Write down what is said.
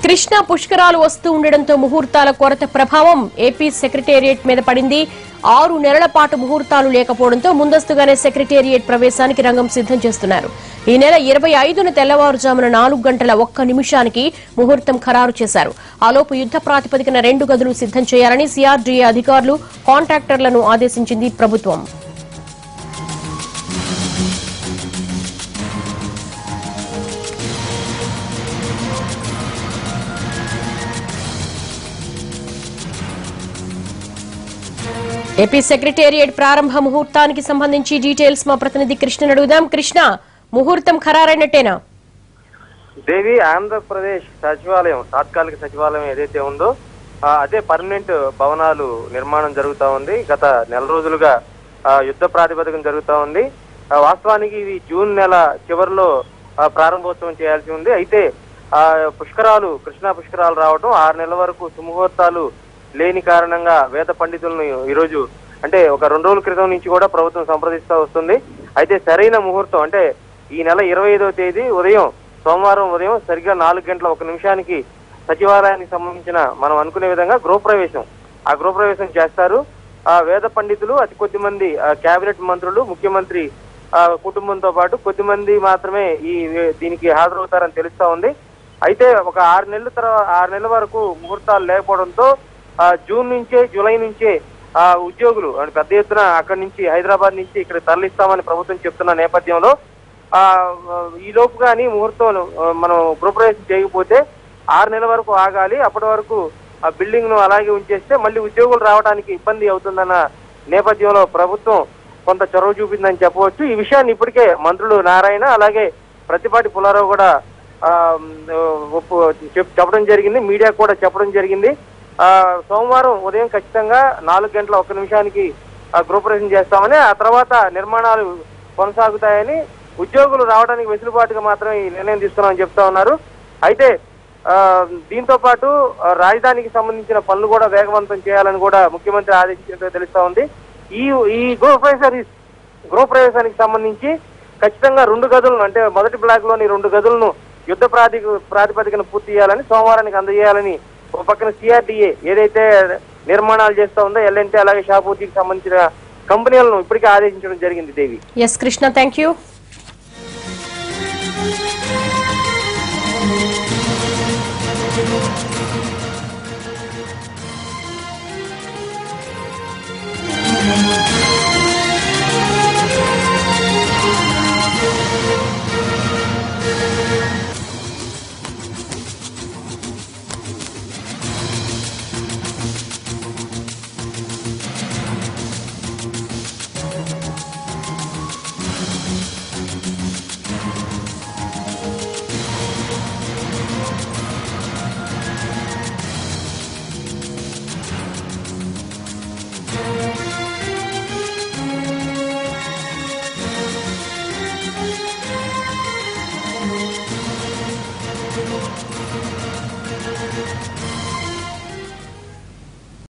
కృష్ణా పుష్కరాలు వస్తూ ఉండడంతో ముహూర్తాల కొరత ప్రభావం ఏపీ సెక్రటేరియట్ మీద పడింది. 6 నెలల పాటు ముహూర్తాలు లేకపోవడంతో ముందస్తుగానే సెక్రటేరియట్ ప్రవేశానికి రంగం సిద్ధం చేస్తున్నారు. ఈ నెల 25న తెల్లవారుజామున 4 గంటల 1 నిమిషానికి ముహూర్తం ఖరారు చేశారు. ఆలోపు యుద్ధ ప్రాతిపదికన 2 గదులు సిద్ధం చేయాలని సిఆర్డీఏ అధికారులు, కాంట్రాక్టర్లను ఆదేశించింది ప్రభుత్వం. ఏపీ సెక్రటేరియట్ ప్రారంభ ముహూర్తానికి సంబంధించి డీటెయిల్స్ మా ప్రతినిధి కృష్ణ అడుగుదాం. కృష్ణ, ముహూర్తం ఖరారైనట్టేనా? దేవి, ఆంధ్రప్రదేశ్ సచివాలయం, తాత్కాలిక సచివాలయం ఏదైతే ఉందో అదే పర్మనెంట్ భవనాలు నిర్మాణం జరుగుతా ఉంది. గత నెల రోజులుగా యుద్ధ ప్రాతిపదికన జరుగుతా ఉంది. వాస్తవానికి ఇది జూన్ నెల చివరిలో ప్రారంభోత్సవం చేయాల్సి ఉంది. అయితే పుష్కరాలు, కృష్ణా పుష్కరాలు రావడం 6 నెలల వరకు సుముహూర్తాలు లేని కారణంగా వేద పండితులను ఈరోజు అంటే ఒక 2 రోజుల క్రితం నుంచి కూడా ప్రభుత్వం సంప్రదిస్తూ వస్తుంది. అయితే సరైన ముహూర్తం అంటే ఈ నెల 25వ తేదీ ఉదయం, సోమవారం ఉదయం సరిగ్గా 4 గంటల 1 నిమిషానికి సచివాలయానికి సంబంధించిన మనం అనుకునే విధంగా గృహప్రవేశం చేస్తారు. వేద పండితులు, అతి కొద్ది మంది కేబినెట్ మంత్రులు, ముఖ్యమంత్రి కుటుంబంతో పాటు కొద్ది మంది మాత్రమే దీనికి హాజరవుతారని తెలుస్తా ఉంది. అయితే ఒక 6 నెలల వరకు ముహూర్తాలు లేకపోవడంతో జూన్ నుంచే, జూలై నుంచే ఉద్యోగులు పెద్ద ఎత్తున అక్కడి నుంచి, హైదరాబాద్ నుంచి ఇక్కడ తరలిస్తామని ప్రభుత్వం చెప్తున్న నేపథ్యంలో ఈ లోపు కానీ ముహూర్తం మనం గృహప్రవేశం చేయకపోతే 6 నెలల వరకు ఆగాలి. అప్పటి వరకు ఆ బిల్డింగ్ ను అలాగే ఉంచేస్తే మళ్ళీ ఉద్యోగులు రావడానికి ఇబ్బంది అవుతుందన్న నేపథ్యంలో ప్రభుత్వం కొంత చొరవ చూపిందని చెప్పవచ్చు. ఈ విషయాన్ని ఇప్పటికే మంత్రులు నారాయణ, అలాగే ప్రతిపాటి పుల్లారావు కూడా చెప్పడం జరిగింది, మీడియా కూడా చెప్పడం జరిగింది. సోమవారం ఉదయం ఖచ్చితంగా 4 గంటల 1 నిమిషానికి గృహప్రవేశం చేస్తామని, ఆ తర్వాత నిర్మాణాలు కొనసాగుతాయని, ఉద్యోగులు రావడానికి వెసులుబాటుగా మాత్రమే ఈ నిర్ణయం తీసుకున్నామని చెప్తా ఉన్నారు. అయితే దీంతో పాటు రాజధానికి సంబంధించిన పనులు కూడా వేగవంతం చేయాలని కూడా ముఖ్యమంత్రి ఆదేశించినట్టు తెలుస్తా ఉంది. ఈ గృహప్రవేశానికి సంబంధించి ఖచ్చితంగా 2 గదులను, అంటే మొదటి బ్లాక్ లోని 2 గదులను యుద్ధ ప్రాతిపదికన పూర్తి చేయాలని, సోమవారానికి అందజేయాలని ఒక పక్కన సిఆర్డీఏ ఏదైతే నిర్మాణాలు చేస్తా ఉందో ఎల్ఎన్టీ, అలాగే షాపూర్తికి సంబంధించిన కంపెనీలను ఇప్పటికే ఆదేశించడం జరిగింది. Devi. S Krishna, thank you.